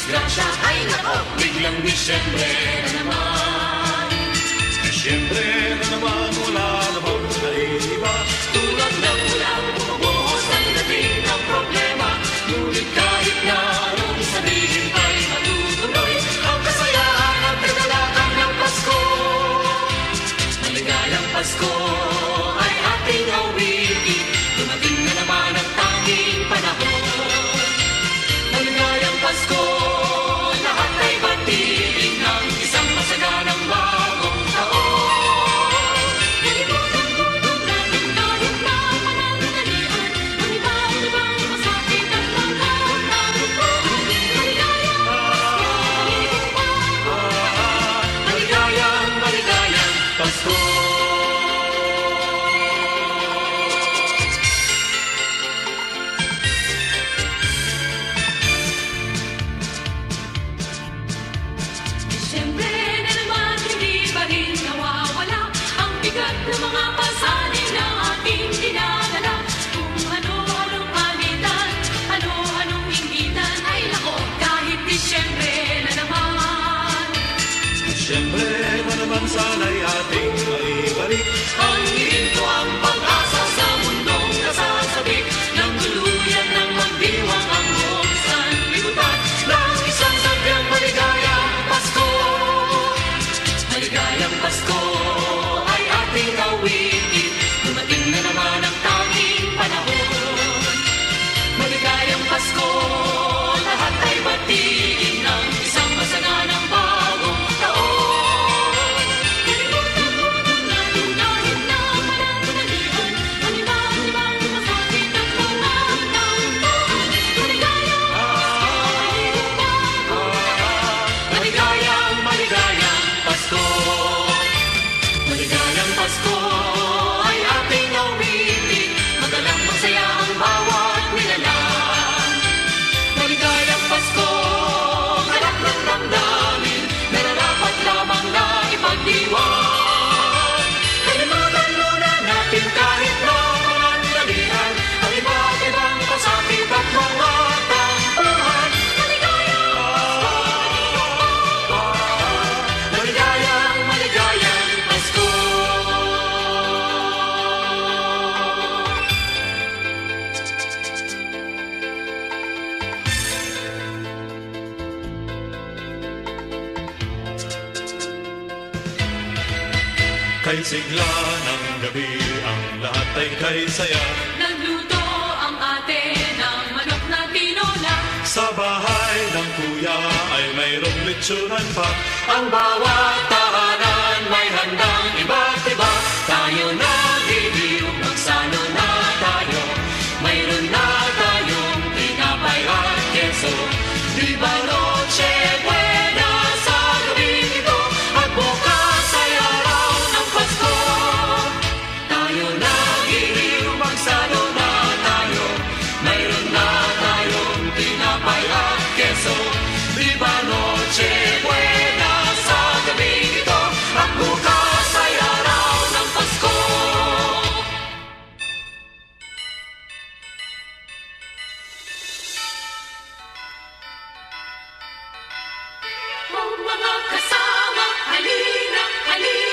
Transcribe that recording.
disgrasya, ay nako, biglang Disyembre na naman. Disyembre na naman, wala namang naiiba. Tulad ng ulang bumubuhos ng dating ng problema. Ngunit kahit na anong sabihin ay matutuloy ang kasayaan at kagalakan ng Pasko. Maligayang Pasko ay ating awitin. Dumating na naman ang tanging panahon. Maligayang Pasko, lahat ay batiin ng isang masaganang bagong taon. Nalibutang dudong na dugdadong na pananalian. Ang iba-ibang masakit at mga nabubuhay. Maligayang Pasko, maligayang Pasko. Disyembre na naman, hindi pa rin nawawala ang bigat ng mga pasanin na ating dinadala. Kung ano-anong palitan, ano-anong inggitan, ay nako, kahit Disyembre na naman. Disyembre na naman, sana'y ating maibalik Ang ginto ang pag-asa sa mundong nasasabik ng tuluyan ng magdiwang ang buong sanlibutan ng isang sadyang maligayang Pasko. Maligayang Pasko ay ating awitin. Dumating na naman ang tanging panahon. Maligayang Pasko, lahat ay batiin ng isang masaganang bagong taon. Nalibutang dudong na dugdadong na pananalian. Ang iba-ibang masakit at mga nabubuhay. Maligayang Pasko. Maligayang Pasko ay ating awitin. Magalang magsaya ang bawat nilalang. Maligayang Pasko, ganap ng damdamin, nararapat lamang na ipagdiwang. Kalimutan muna natin kahit na pananalian ang iba't ibang pasakit at mga tampuhan. Maligayang Pasko. Kay sigla ng gabi, ang lahat ay kay saya. Nagluto ang ate ng manok na tinola. Sa bahay ng kuya ay mayroong litsunan pa. Ang bawat tahanan may handang iba't iba. Tayo nagiliw, magsano na tayo. Mayroon na tayong tinapay at keso. Di ba Noche Buena sa gabing ito? At bukas ay araw ng Pasko. Tayo nagiliw, magsano na tayo. Mayroon na tayong tinapay at keso. Di ba Noche Buena sa gabing ito? At bukas ay araw ng Pasko. Oh, mga kasama, halina, halina.